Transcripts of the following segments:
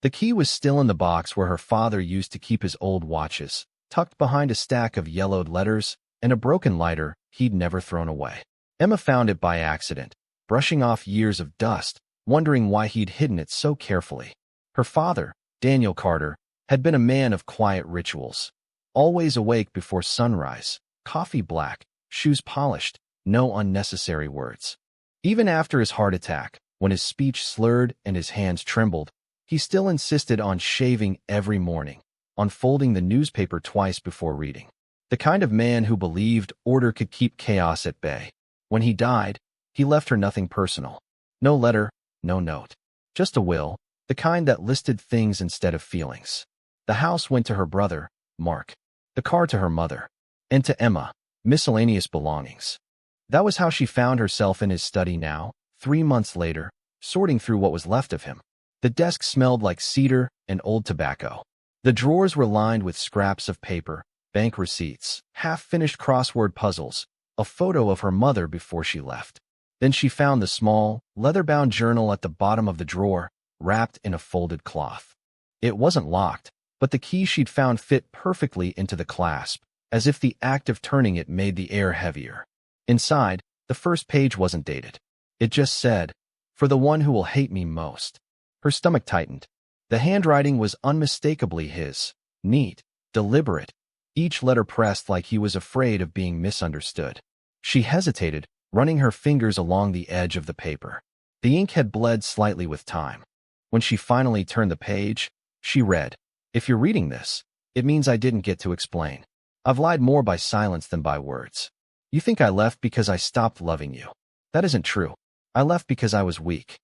The key was still in the box where her father used to keep his old watches, tucked behind a stack of yellowed letters and a broken lighter he'd never thrown away. Emma found it by accident, brushing off years of dust, wondering why he'd hidden it so carefully. Her father, Daniel Carter, had been a man of quiet rituals, always awake before sunrise, coffee black, shoes polished, no unnecessary words. Even after his heart attack, when his speech slurred and his hands trembled, he still insisted on shaving every morning, on folding the newspaper twice before reading. The kind of man who believed order could keep chaos at bay. When he died, he left her nothing personal. No letter, no note. Just a will, the kind that listed things instead of feelings. The house went to her brother, Mark. The car to her mother. And to Emma, miscellaneous belongings. That was how she found herself in his study now, 3 months later, sorting through what was left of him. The desk smelled like cedar and old tobacco. The drawers were lined with scraps of paper, bank receipts, half-finished crossword puzzles, a photo of her mother before she left. Then she found the small, leather-bound journal at the bottom of the drawer, wrapped in a folded cloth. It wasn't locked, but the key she'd found fit perfectly into the clasp, as if the act of turning it made the air heavier. Inside, the first page wasn't dated. It just said, "For the one who will hate me most." Her stomach tightened. The handwriting was unmistakably his, neat, deliberate, each letter pressed like he was afraid of being misunderstood. She hesitated, running her fingers along the edge of the paper. The ink had bled slightly with time. When she finally turned the page, she read, "If you're reading this, it means I didn't get to explain. I've lied more by silence than by words. You think I left because I stopped loving you. That isn't true. I left because I was weak."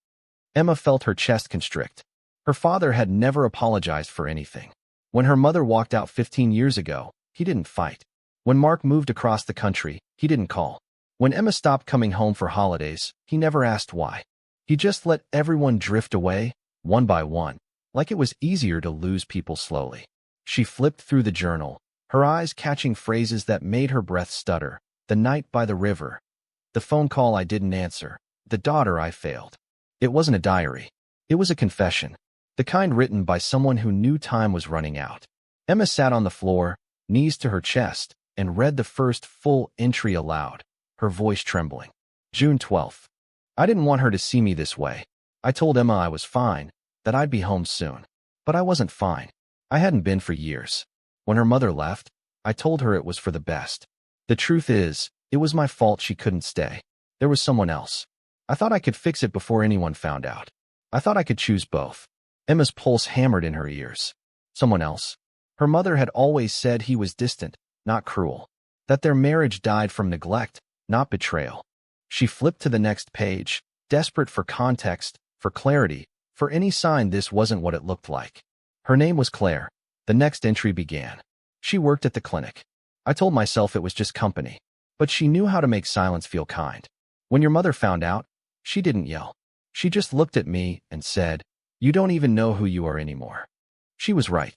Emma felt her chest constrict. Her father had never apologized for anything. When her mother walked out 15 years ago, he didn't fight. When Mark moved across the country, he didn't call. When Emma stopped coming home for holidays, he never asked why. He just let everyone drift away, one by one, like it was easier to lose people slowly. She flipped through the journal, her eyes catching phrases that made her breath stutter. The night by the river. The phone call I didn't answer. The daughter I failed. It wasn't a diary. It was a confession. The kind written by someone who knew time was running out. Emma sat on the floor, knees to her chest, and read the first full entry aloud, her voice trembling. June 12th. I didn't want her to see me this way. I told Emma I was fine, that I'd be home soon. But I wasn't fine. I hadn't been for years. When her mother left, I told her it was for the best. The truth is, it was my fault she couldn't stay. There was someone else. I thought I could fix it before anyone found out. I thought I could choose both. Emma's pulse hammered in her ears. Someone else. Her mother had always said he was distant, not cruel. That their marriage died from neglect, not betrayal. She flipped to the next page, desperate for context, for clarity, for any sign this wasn't what it looked like. Her name was Claire. The next entry began. She worked at the clinic. I told myself it was just company. But she knew how to make silence feel kind. When your mother found out, she didn't yell. She just looked at me and said, "You don't even know who you are anymore." She was right.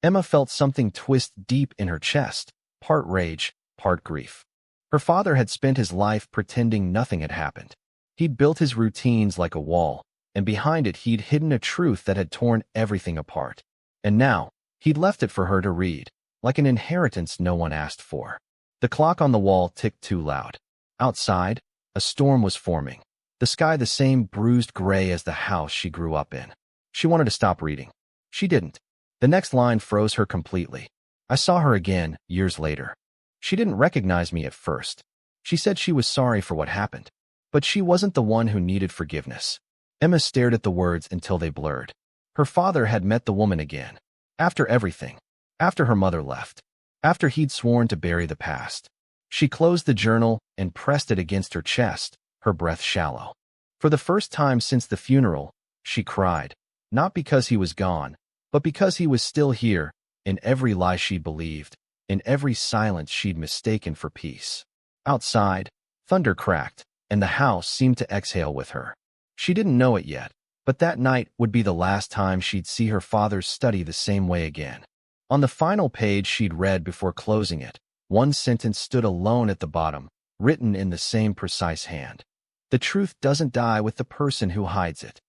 Emma felt something twist deep in her chest, part rage, part grief. Her father had spent his life pretending nothing had happened. He'd built his routines like a wall, and behind it he'd hidden a truth that had torn everything apart. And now, he'd left it for her to read, like an inheritance no one asked for. The clock on the wall ticked too loud. Outside, a storm was forming. The sky the same bruised gray as the house she grew up in. She wanted to stop reading. She didn't. The next line froze her completely. I saw her again, years later. She didn't recognize me at first. She said she was sorry for what happened. But she wasn't the one who needed forgiveness. Emma stared at the words until they blurred. Her father had met the woman again. After everything. After her mother left. After he'd sworn to bury the past. She closed the journal and pressed it against her chest, her breath shallow. For the first time since the funeral, she cried. Not because he was gone, but because he was still here, in every lie she'd believed, in every silence she'd mistaken for peace. Outside, thunder cracked, and the house seemed to exhale with her. She didn't know it yet, but that night would be the last time she'd see her father's study the same way again. On the final page she'd read before closing it, one sentence stood alone at the bottom, written in the same precise hand. The truth doesn't die with the person who hides it.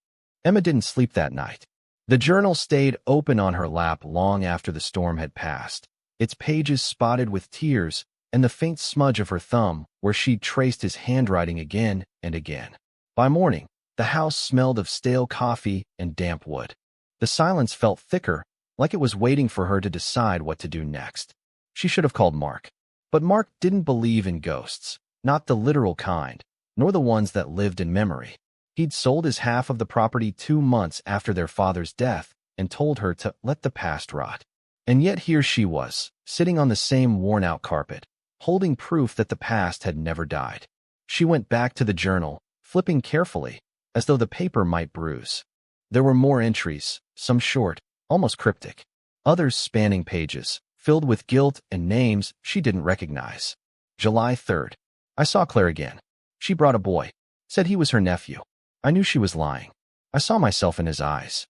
Emma didn't sleep that night. The journal stayed open on her lap long after the storm had passed, its pages spotted with tears and the faint smudge of her thumb where she'd traced his handwriting again and again. By morning, the house smelled of stale coffee and damp wood. The silence felt thicker, like it was waiting for her to decide what to do next. She should have called Mark. But Mark didn't believe in ghosts, not the literal kind, nor the ones that lived in memory. He'd sold his half of the property 2 months after their father's death and told her to let the past rot. And yet here she was, sitting on the same worn-out carpet, holding proof that the past had never died. She went back to the journal, flipping carefully, as though the paper might bruise. There were more entries, some short, almost cryptic, others spanning pages, filled with guilt and names she didn't recognize. July 3rd. I saw Claire again. She brought a boy, said he was her nephew. I knew she was lying. I saw myself in his eyes.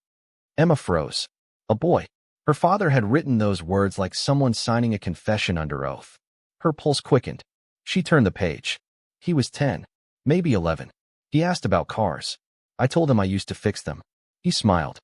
Emma froze. A boy. Her father had written those words like someone signing a confession under oath. Her pulse quickened. She turned the page. He was 10, maybe 11. He asked about cars. I told him I used to fix them. He smiled.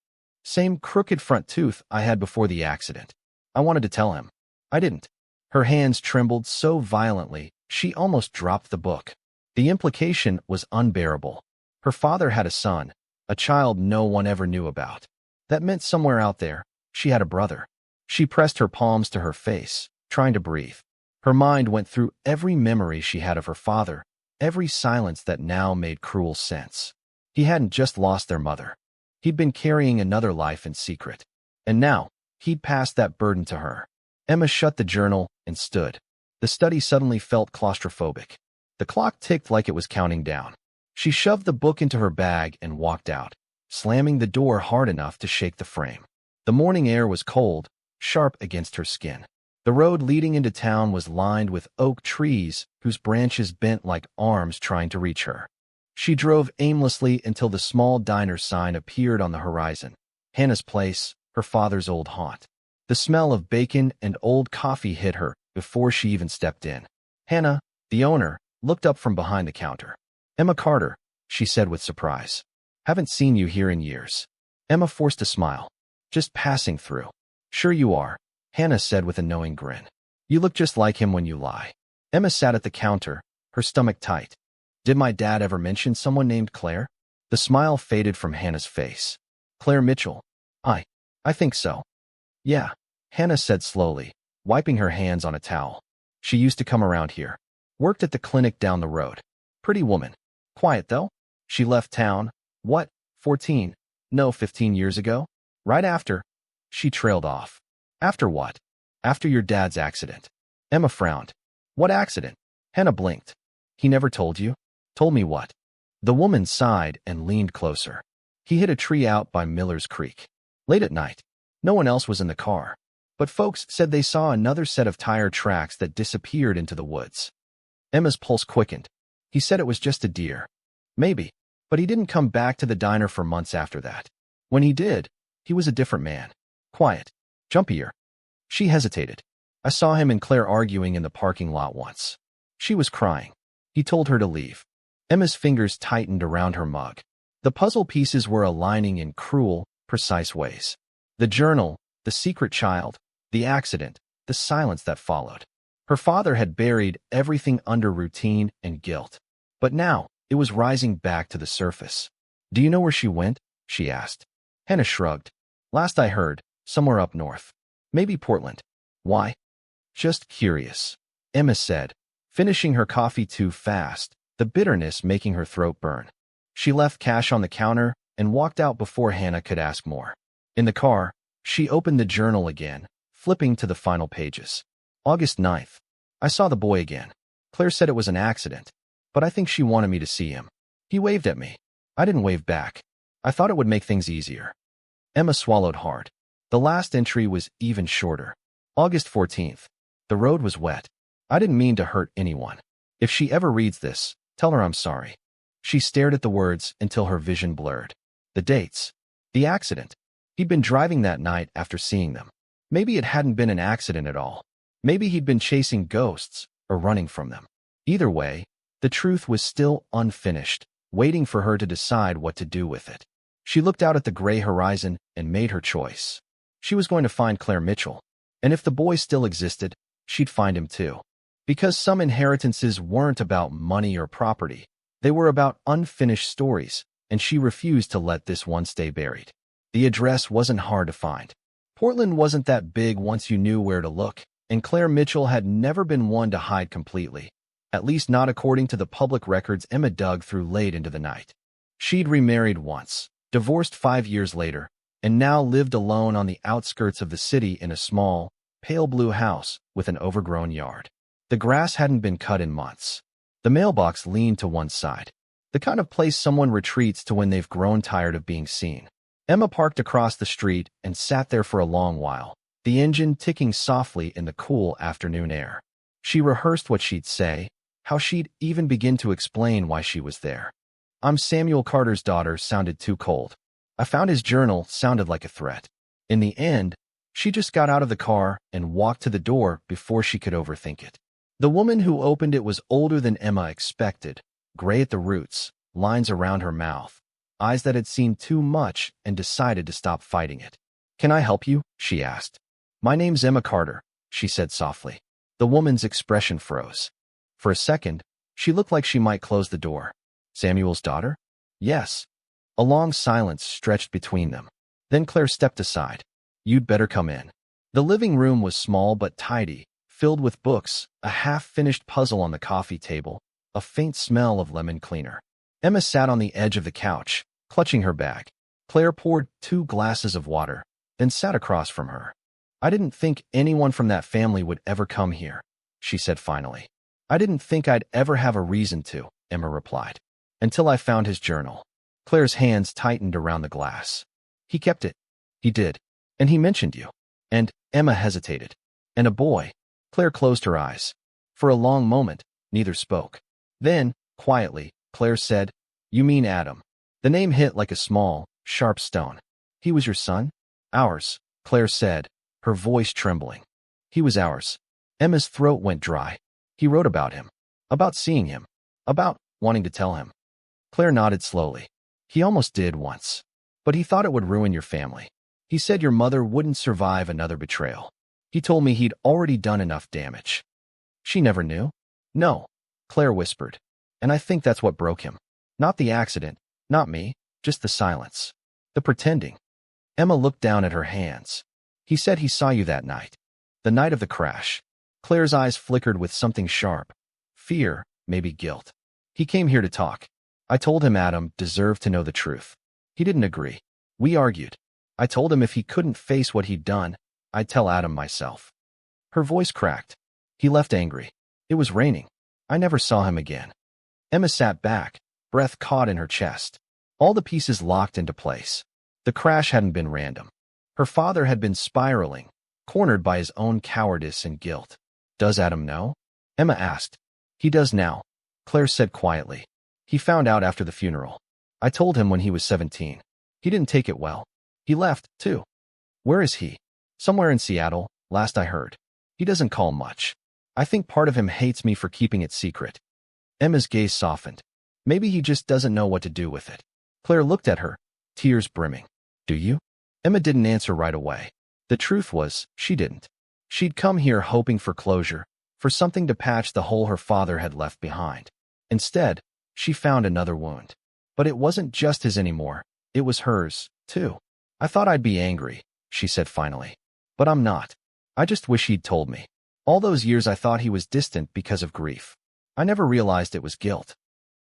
Same crooked front tooth I had before the accident. I wanted to tell him. I didn't. Her hands trembled so violently, she almost dropped the book. The implication was unbearable. Her father had a son, a child no one ever knew about. That meant somewhere out there, she had a brother. She pressed her palms to her face, trying to breathe. Her mind went through every memory she had of her father, every silence that now made cruel sense. He hadn't just lost their mother. He'd been carrying another life in secret. And now, he'd passed that burden to her. Emma shut the journal and stood. The study suddenly felt claustrophobic. The clock ticked like it was counting down. She shoved the book into her bag and walked out, slamming the door hard enough to shake the frame. The morning air was cold, sharp against her skin. The road leading into town was lined with oak trees whose branches bent like arms trying to reach her. She drove aimlessly until the small diner sign appeared on the horizon. Hannah's Place, her father's old haunt. The smell of bacon and old coffee hit her before she even stepped in. Hannah, the owner, looked up from behind the counter. Emma Carter, she said with surprise. Haven't seen you here in years. Emma forced a smile. Just passing through. Sure you are, Hannah said with a knowing grin. You look just like him when you lie. Emma sat at the counter, her stomach tight. Did my dad ever mention someone named Claire? The smile faded from Hannah's face. Claire Mitchell. I think so. Yeah, Hannah said slowly, wiping her hands on a towel. She used to come around here. Worked at the clinic down the road. Pretty woman. Quiet, though. She left town, what, 14? No, 15 years ago? Right after. She trailed off. After what? After your dad's accident. Emma frowned. What accident? Hannah blinked. He never told you? Told me what? The woman sighed and leaned closer. He hit a tree out by Miller's Creek. Late at night. No one else was in the car. But folks said they saw another set of tire tracks that disappeared into the woods. Emma's pulse quickened. He said it was just a deer. Maybe. But he didn't come back to the diner for months after that. When he did, he was a different man. Quiet. Jumpier. She hesitated. I saw him and Claire arguing in the parking lot once. She was crying. He told her to leave. Emma's fingers tightened around her mug. The puzzle pieces were aligning in cruel, precise ways. The journal, the secret child, the accident, the silence that followed. Her father had buried everything under routine and guilt. But now, it was rising back to the surface. Do you know where she went? She asked. Hannah shrugged. Last I heard, somewhere up north. Maybe Portland. Why? Just curious. Emma said, finishing her coffee too fast, the bitterness making her throat burn. She left cash on the counter and walked out before Hannah could ask more. In the car, she opened the journal again, flipping to the final pages. August 9th. I saw the boy again. Claire said it was an accident, but I think she wanted me to see him. He waved at me. I didn't wave back. I thought it would make things easier. Emma swallowed hard. The last entry was even shorter. August 14th. The road was wet. I didn't mean to hurt anyone. If she ever reads this, tell her I'm sorry. She stared at the words until her vision blurred. The dates. The accident. He'd been driving that night after seeing them. Maybe it hadn't been an accident at all. Maybe he'd been chasing ghosts or running from them. Either way, the truth was still unfinished, waiting for her to decide what to do with it. She looked out at the gray horizon and made her choice. She was going to find Claire Mitchell, and if the boy still existed, she'd find him too. Because some inheritances weren't about money or property. They were about unfinished stories, and she refused to let this one stay buried. The address wasn't hard to find. Portland wasn't that big once you knew where to look, and Claire Mitchell had never been one to hide completely, at least not according to the public records Emma dug through late into the night. She'd remarried once, divorced 5 years later, and now lived alone on the outskirts of the city in a small, pale blue house with an overgrown yard. The grass hadn't been cut in months. The mailbox leaned to one side, the kind of place someone retreats to when they've grown tired of being seen. Emma parked across the street and sat there for a long while, the engine ticking softly in the cool afternoon air. She rehearsed what she'd say, how she'd even begin to explain why she was there. "I'm Samuel Carter's daughter" sounded too cold. "I found his journal" sounded like a threat. In the end, she just got out of the car and walked to the door before she could overthink it. The woman who opened it was older than Emma expected, gray at the roots, lines around her mouth, eyes that had seen too much and decided to stop fighting it. "Can I help you?" she asked. "My name's Emma Carter," she said softly. The woman's expression froze. For a second, she looked like she might close the door. "Samuel's daughter?" "Yes." A long silence stretched between them. Then Claire stepped aside. "You'd better come in." The living room was small but tidy, filled with books, a half-finished puzzle on the coffee table, a faint smell of lemon cleaner. Emma sat on the edge of the couch, clutching her bag. Claire poured 2 glasses of water, then sat across from her. "I didn't think anyone from that family would ever come here," she said finally. "I didn't think I'd ever have a reason to," Emma replied. "Until I found his journal." Claire's hands tightened around the glass. "He kept it." "He did. And he mentioned you." And Emma hesitated. "And a boy." Claire closed her eyes. For a long moment, neither spoke. Then, quietly, Claire said, "You mean Adam." The name hit like a small, sharp stone. "He was your son?" "Ours," Claire said, her voice trembling. "He was ours." Emma's throat went dry. "He wrote about him. About seeing him. About wanting to tell him." Claire nodded slowly. "He almost did once. But he thought it would ruin your family. He said your mother wouldn't survive another betrayal. He told me he'd already done enough damage." "She never knew?" "No," Claire whispered. "And I think that's what broke him. Not the accident, not me, just the silence. The pretending." Emma looked down at her hands. "He said he saw you that night. The night of the crash." Claire's eyes flickered with something sharp. Fear, maybe guilt. "He came here to talk. I told him Adam deserved to know the truth. He didn't agree. We argued. I told him if he couldn't face what he'd done, I'd tell Adam myself." Her voice cracked. "He left angry. It was raining. I never saw him again." Emma sat back, breath caught in her chest. All the pieces locked into place. The crash hadn't been random. Her father had been spiraling, cornered by his own cowardice and guilt. "Does Adam know?" Emma asked. "He does now," Claire said quietly. "He found out after the funeral. I told him when he was 17. He didn't take it well. He left, too." "Where is he?" "Somewhere in Seattle, last I heard. He doesn't call much. I think part of him hates me for keeping it secret." Emma's gaze softened. "Maybe he just doesn't know what to do with it." Claire looked at her, tears brimming. "Do you?" Emma didn't answer right away. The truth was, she didn't. She'd come here hoping for closure, for something to patch the hole her father had left behind. Instead, she found another wound. But it wasn't just his anymore. It was hers, too. "I thought I'd be angry," she said finally. "But I'm not. I just wish he'd told me. All those years I thought he was distant because of grief. I never realized it was guilt."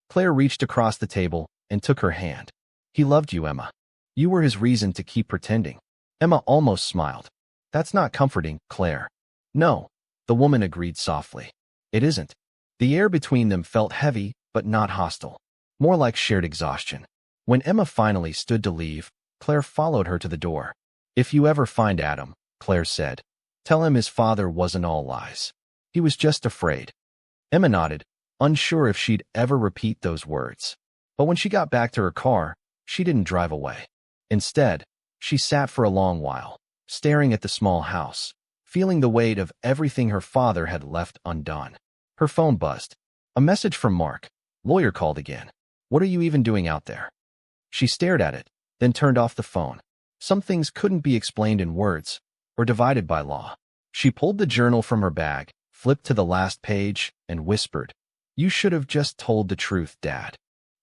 Claire reached across the table and took her hand. "He loved you, Emma. You were his reason to keep pretending." Emma almost smiled. "That's not comforting, Claire." "No," the woman agreed softly. "It isn't." The air between them felt heavy, but not hostile. More like shared exhaustion. When Emma finally stood to leave, Claire followed her to the door. "If you ever find Adam," Claire said, "tell him his father wasn't all lies. He was just afraid." Emma nodded, unsure if she'd ever repeat those words. But when she got back to her car, she didn't drive away. Instead, she sat for a long while, staring at the small house, feeling the weight of everything her father had left undone. Her phone buzzed. A message from Mark. Lawyer called again. "What are you even doing out there?" She stared at it, then turned off the phone. Some things couldn't be explained in words or divided by law. She pulled the journal from her bag, flipped to the last page, and whispered, "You should have just told the truth, Dad."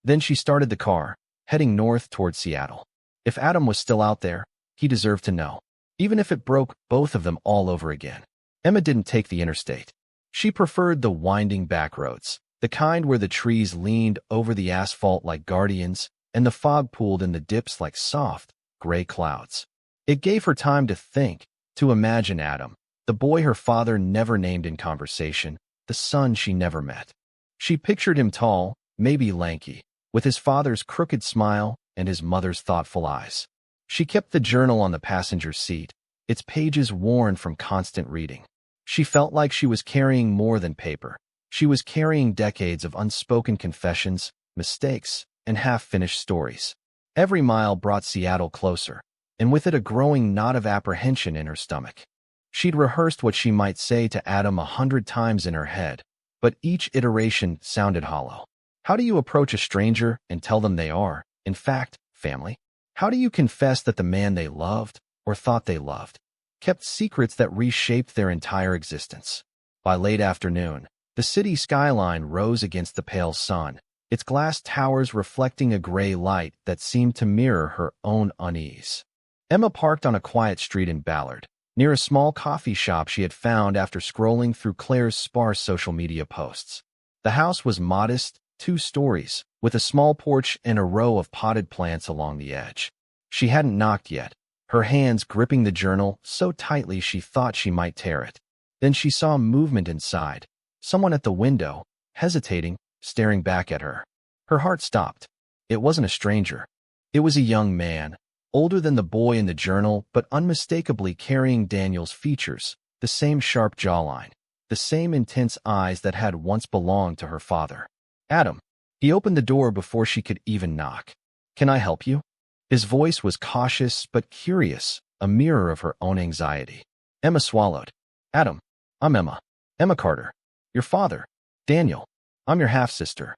Then she started the car, heading north toward Seattle. If Adam was still out there, he deserved to know, even if it broke both of them all over again. Emma didn't take the interstate. She preferred the winding back roads, the kind where the trees leaned over the asphalt like guardians and the fog pooled in the dips like soft, gray clouds. It gave her time to think, to imagine Adam, the boy her father never named in conversation, the son she never met. She pictured him tall, maybe lanky, with his father's crooked smile and his mother's thoughtful eyes. She kept the journal on the passenger seat, its pages worn from constant reading. She felt like she was carrying more than paper. She was carrying decades of unspoken confessions, mistakes, and half-finished stories. Every mile brought Seattle closer, and with it a growing knot of apprehension in her stomach. She'd rehearsed what she might say to Adam 100 times in her head, but each iteration sounded hollow. How do you approach a stranger and tell them they are, in fact, family? How do you confess that the man they loved, or thought they loved, kept secrets that reshaped their entire existence? By late afternoon, the city skyline rose against the pale sun, its glass towers reflecting a gray light that seemed to mirror her own unease. Emma parked on a quiet street in Ballard, near a small coffee shop she had found after scrolling through Claire's sparse social media posts. The house was modest, 2 stories, with a small porch and a row of potted plants along the edge. She hadn't knocked yet, her hands gripping the journal so tightly she thought she might tear it. Then she saw movement inside, someone at the window, hesitating, staring back at her. Her heart stopped. It wasn't a stranger. It was a young man, older than the boy in the journal but unmistakably carrying Daniel's features, the same sharp jawline, the same intense eyes that had once belonged to her father. Adam. He opened the door before she could even knock. "Can I help you?" His voice was cautious but curious, a mirror of her own anxiety. Emma swallowed. "Adam, I'm Emma. Emma Carter. Your father, Daniel. I'm your half-sister."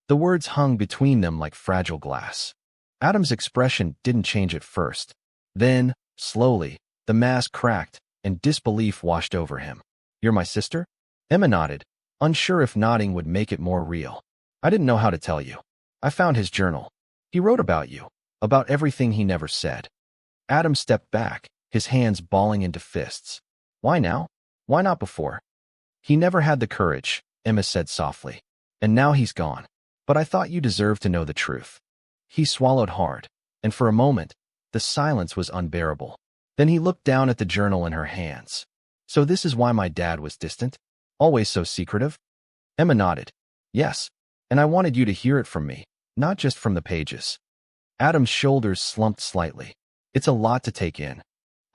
The words hung between them like fragile glass. Adam's expression didn't change at first. Then, slowly, the mask cracked, and disbelief washed over him. "You're my sister?" Emma nodded, unsure if nodding would make it more real. "I didn't know how to tell you. I found his journal. He wrote about you, about everything he never said." Adam stepped back, his hands balling into fists. "Why now? Why not before?" "He never had the courage," Emma said softly. "And now he's gone. But I thought you deserved to know the truth." He swallowed hard, and for a moment, the silence was unbearable. Then he looked down at the journal in her hands. "So this is why my dad was distant? Always so secretive?" Emma nodded. "Yes, and I wanted you to hear it from me, not just from the pages." Adam's shoulders slumped slightly. "It's a lot to take in."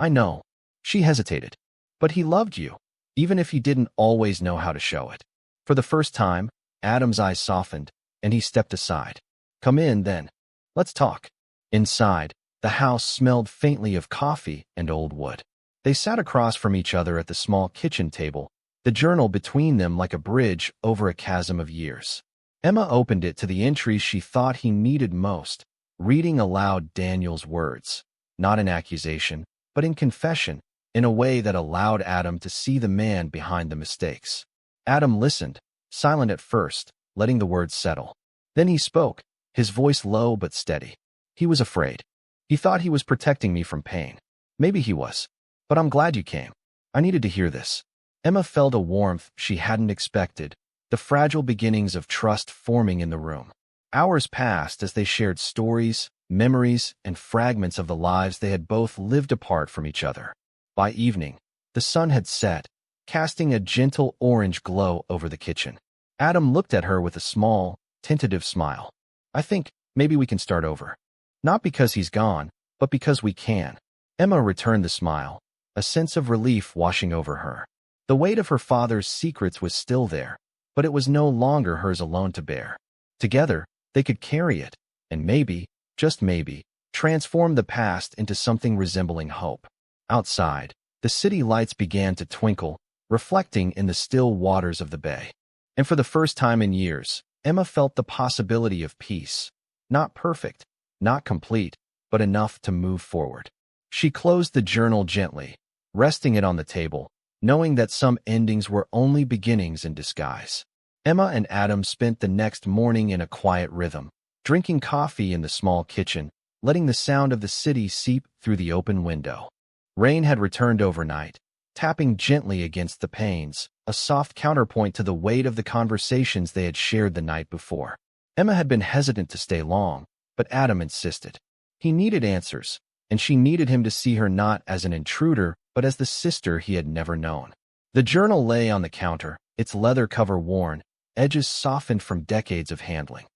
"I know." She hesitated. "But he loved you, even if he didn't always know how to show it." For the first time, Adam's eyes softened, and he stepped aside. "Come in, then. Let's talk." Inside, the house smelled faintly of coffee and old wood. They sat across from each other at the small kitchen table, the journal between them like a bridge over a chasm of years. Emma opened it to the entries she thought he needed most, reading aloud Daniel's words, not in accusation, but in confession, in a way that allowed Adam to see the man behind the mistakes. Adam listened, silent at first, letting the words settle. Then he spoke, his voice low but steady. "He was afraid. He thought he was protecting me from pain. Maybe he was. But I'm glad you came. I needed to hear this." Emma felt a warmth she hadn't expected, the fragile beginnings of trust forming in the room. Hours passed as they shared stories, memories, and fragments of the lives they had both lived apart from each other. By evening, the sun had set, casting a gentle orange glow over the kitchen. Adam looked at her with a small, tentative smile. "I think maybe we can start over. Not because he's gone, but because we can." Emma returned the smile, a sense of relief washing over her. The weight of her father's secrets was still there, but it was no longer hers alone to bear. Together, they could carry it, and maybe, just maybe, transform the past into something resembling hope. Outside, the city lights began to twinkle, reflecting in the still waters of the bay. And for the first time in years, Emma felt the possibility of peace. Not perfect, not complete, but enough to move forward. She closed the journal gently, resting it on the table, knowing that some endings were only beginnings in disguise. Emma and Adam spent the next morning in a quiet rhythm, drinking coffee in the small kitchen, letting the sound of the city seep through the open window. Rain had returned overnight, tapping gently against the panes, a soft counterpoint to the weight of the conversations they had shared the night before. Emma had been hesitant to stay long, but Adam insisted. He needed answers, and she needed him to see her not as an intruder, but as the sister he had never known. The journal lay on the counter, its leather cover worn, edges softened from decades of handling.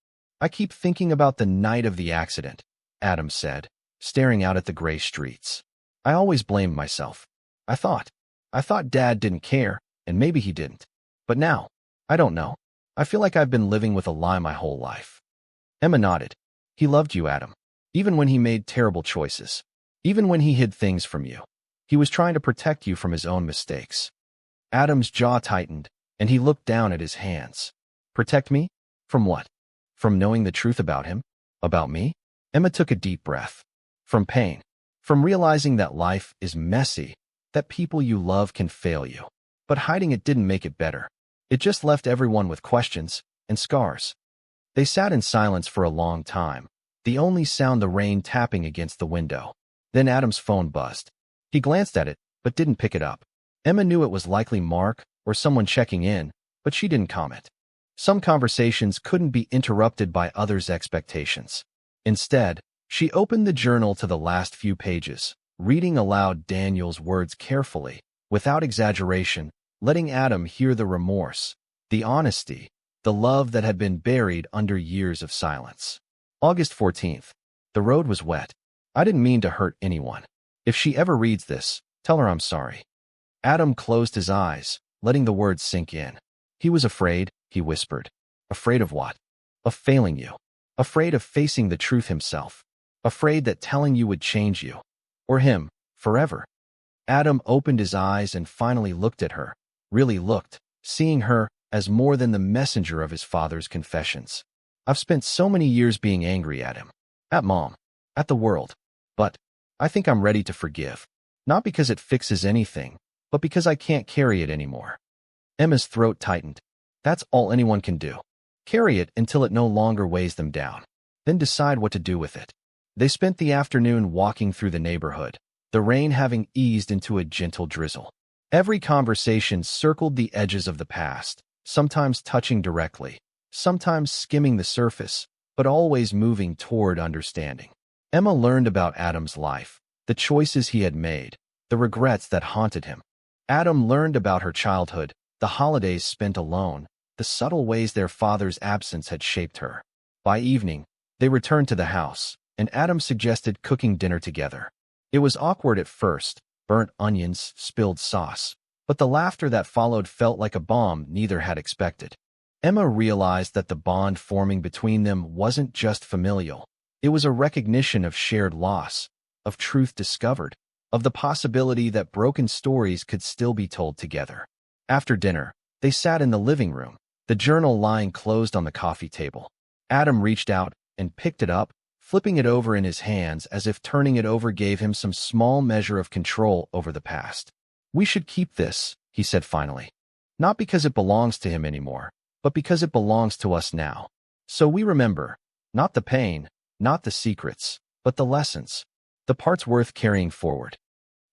"I keep thinking about the night of the accident," Adam said, staring out at the gray streets. "I always blamed myself. I thought Dad didn't care, and maybe he didn't. But now, I don't know. I feel like I've been living with a lie my whole life." Emma nodded. "He loved you, Adam. Even when he made terrible choices. Even when he hid things from you. He was trying to protect you from his own mistakes." Adam's jaw tightened, and he looked down at his hands. "Protect me? From what? From knowing the truth about him? About me?" Emma took a deep breath. "From pain. From realizing that life is messy, that people you love can fail you. But hiding it didn't make it better. It just left everyone with questions and scars." They sat in silence for a long time, the only sound the rain tapping against the window. Then Adam's phone buzzed. He glanced at it, but didn't pick it up. Emma knew it was likely Mark or someone checking in, but she didn't comment. Some conversations couldn't be interrupted by others' expectations. Instead, she opened the journal to the last few pages, reading aloud Daniel's words carefully, without exaggeration, letting Adam hear the remorse, the honesty, the love that had been buried under years of silence. August 14th. The road was wet. "I didn't mean to hurt anyone. If she ever reads this, tell her I'm sorry." Adam closed his eyes, letting the words sink in. He was afraid, he whispered. Afraid of what? Of failing you. Afraid of facing the truth himself. Afraid that telling you would change you. Or him, forever. Adam opened his eyes and finally looked at her. Really looked, seeing her as more than the messenger of his father's confessions. "I've spent so many years being angry at him. At Mom. At the world. But I think I'm ready to forgive. Not because it fixes anything, but because I can't carry it anymore." Emma's throat tightened. That's all anyone can do. Carry it until it no longer weighs them down. Then decide what to do with it. They spent the afternoon walking through the neighborhood, the rain having eased into a gentle drizzle. Every conversation circled the edges of the past, sometimes touching directly, sometimes skimming the surface, but always moving toward understanding. Emma learned about Adam's life, the choices he had made, the regrets that haunted him. Adam learned about her childhood, the holidays spent alone, the subtle ways their father's absence had shaped her. By evening, they returned to the house, and Adam suggested cooking dinner together. It was awkward at first, burnt onions, spilled sauce, but the laughter that followed felt like a bomb neither had expected. Emma realized that the bond forming between them wasn't just familial. It was a recognition of shared loss, of truth discovered, of the possibility that broken stories could still be told together. After dinner, they sat in the living room, the journal lying closed on the coffee table. Adam reached out and picked it up, flipping it over in his hands as if turning it over gave him some small measure of control over the past. "We should keep this," he said finally. "Not because it belongs to him anymore, but because it belongs to us now. So we remember, not the pain, not the secrets, but the lessons, the parts worth carrying forward."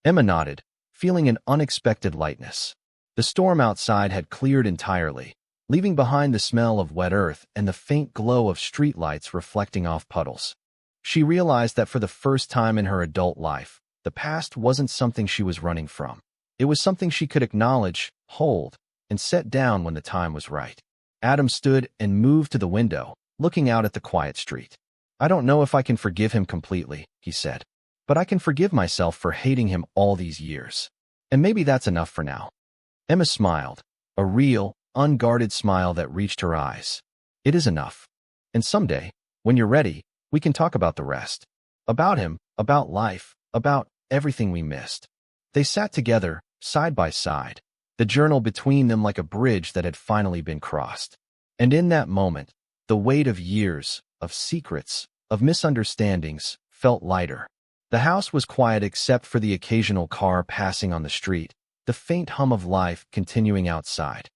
Emma nodded, feeling an unexpected lightness. The storm outside had cleared entirely, leaving behind the smell of wet earth and the faint glow of streetlights reflecting off puddles. She realized that for the first time in her adult life, the past wasn't something she was running from. It was something she could acknowledge, hold, and set down when the time was right. Adam stood and moved to the window, looking out at the quiet street. "I don't know if I can forgive him completely," he said, "but I can forgive myself for hating him all these years. And maybe that's enough for now." Emma smiled, a real, unguarded smile that reached her eyes. "It is enough. And someday, when you're ready, we can talk about the rest. About him, about life, about everything we missed." They sat together, side by side, the journal between them like a bridge that had finally been crossed. And in that moment, the weight of years, of secrets, of misunderstandings, felt lighter. The house was quiet except for the occasional car passing on the street, the faint hum of life continuing outside.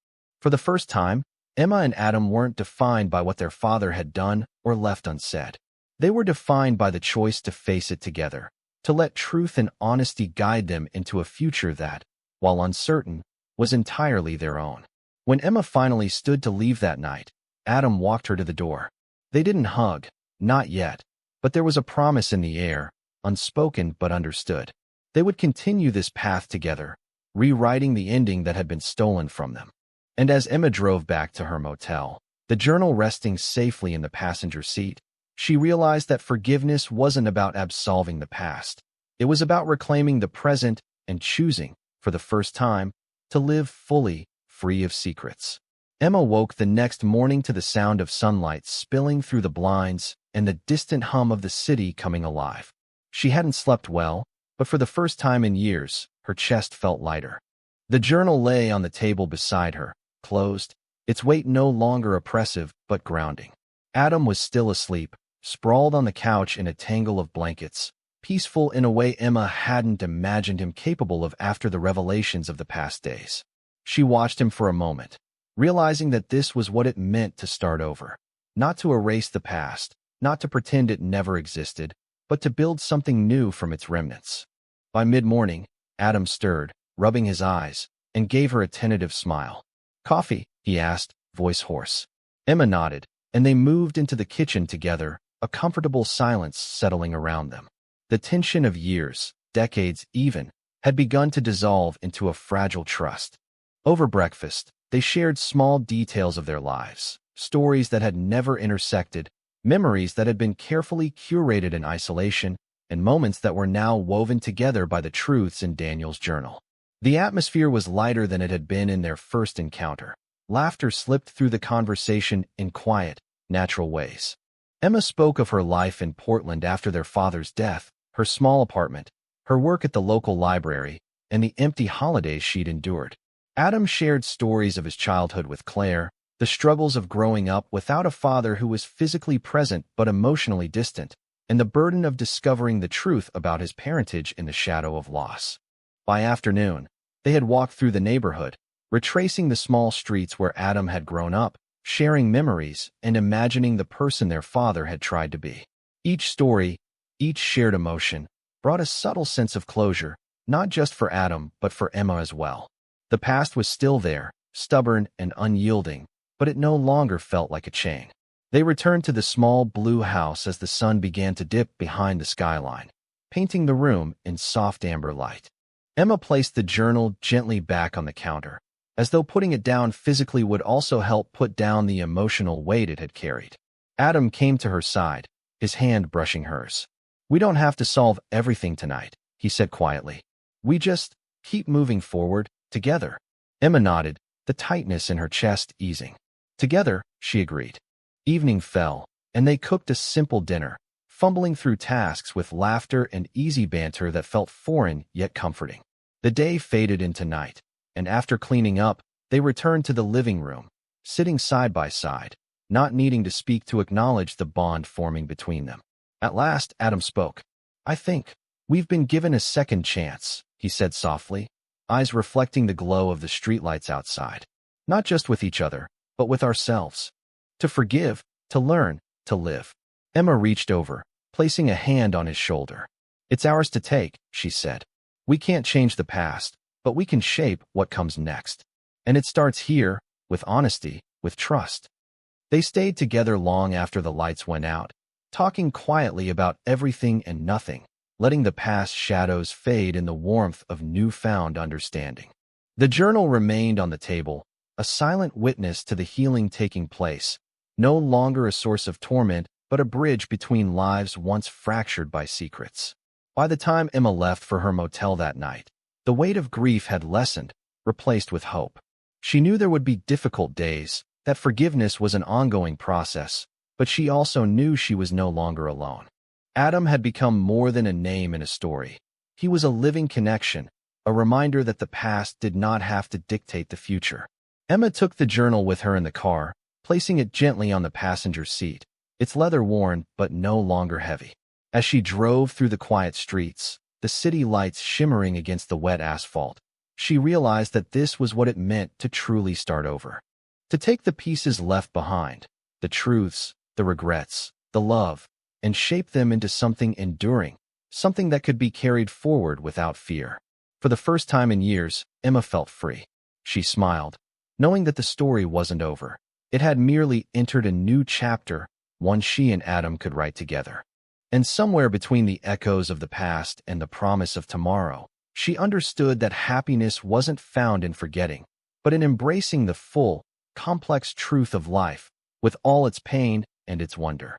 For the first time, Emma and Adam weren't defined by what their father had done or left unsaid. They were defined by the choice to face it together, to let truth and honesty guide them into a future that, while uncertain, was entirely their own. When Emma finally stood to leave that night, Adam walked her to the door. They didn't hug, not yet, but there was a promise in the air, unspoken but understood. They would continue this path together, rewriting the ending that had been stolen from them. And as Emma drove back to her motel, the journal resting safely in the passenger seat, she realized that forgiveness wasn't about absolving the past. It was about reclaiming the present and choosing, for the first time, to live fully, free of secrets. Emma woke the next morning to the sound of sunlight spilling through the blinds and the distant hum of the city coming alive. She hadn't slept well, but for the first time in years, her chest felt lighter. The journal lay on the table beside her, closed, its weight no longer oppressive but grounding. Adam was still asleep, sprawled on the couch in a tangle of blankets, peaceful in a way Emma hadn't imagined him capable of after the revelations of the past days. She watched him for a moment, realizing that this was what it meant to start over. Not to erase the past, not to pretend it never existed, but to build something new from its remnants. By mid-morning, Adam stirred, rubbing his eyes, and gave her a tentative smile. "Coffee?" he asked, voice hoarse. Emma nodded, and they moved into the kitchen together, a comfortable silence settling around them. The tension of years, decades even, had begun to dissolve into a fragile trust. Over breakfast, they shared small details of their lives, stories that had never intersected, memories that had been carefully curated in isolation, and moments that were now woven together by the truths in Daniel's journal. The atmosphere was lighter than it had been in their first encounter. Laughter slipped through the conversation in quiet, natural ways. Emma spoke of her life in Portland after their father's death, her small apartment, her work at the local library, and the empty holidays she'd endured. Adam shared stories of his childhood with Claire, the struggles of growing up without a father who was physically present but emotionally distant, and the burden of discovering the truth about his parentage in the shadow of loss. By afternoon, they had walked through the neighborhood, retracing the small streets where Adam had grown up, sharing memories and imagining the person their father had tried to be. Each story, each shared emotion, brought a subtle sense of closure, not just for Adam but for Emma as well. The past was still there, stubborn and unyielding, but it no longer felt like a chain. They returned to the small blue house as the sun began to dip behind the skyline, painting the room in soft amber light. Emma placed the journal gently back on the counter, as though putting it down physically would also help put down the emotional weight it had carried. Adam came to her side, his hand brushing hers. "We don't have to solve everything tonight," he said quietly. "We just keep moving forward, together." Emma nodded, the tightness in her chest easing. "Together," she agreed. Evening fell, and they cooked a simple dinner, fumbling through tasks with laughter and easy banter that felt foreign yet comforting. The day faded into night, and after cleaning up, they returned to the living room, sitting side by side, not needing to speak to acknowledge the bond forming between them. At last, Adam spoke. "I think we've been given a second chance," he said softly, eyes reflecting the glow of the streetlights outside. "Not just with each other, but with ourselves. To forgive, to learn, to live." Emma reached over, placing a hand on his shoulder. "It's ours to take," she said. "We can't change the past, but we can shape what comes next. And it starts here, with honesty, with trust." They stayed together long after the lights went out, talking quietly about everything and nothing, letting the past shadows fade in the warmth of newfound understanding. The journal remained on the table, a silent witness to the healing taking place, no longer a source of torment, but a bridge between lives once fractured by secrets. By the time Emma left for her motel that night, the weight of grief had lessened, replaced with hope. She knew there would be difficult days, that forgiveness was an ongoing process, but she also knew she was no longer alone. Adam had become more than a name in a story. He was a living connection, a reminder that the past did not have to dictate the future. Emma took the journal with her in the car, placing it gently on the passenger seat, its leather worn but no longer heavy. As she drove through the quiet streets, the city lights shimmering against the wet asphalt, she realized that this was what it meant to truly start over. To take the pieces left behind, the truths, the regrets, the love, and shape them into something enduring, something that could be carried forward without fear. For the first time in years, Emma felt free. She smiled, knowing that the story wasn't over. It had merely entered a new chapter, one she and Adam could write together. And somewhere between the echoes of the past and the promise of tomorrow, she understood that happiness wasn't found in forgetting, but in embracing the full, complex truth of life, with all its pain and its wonder.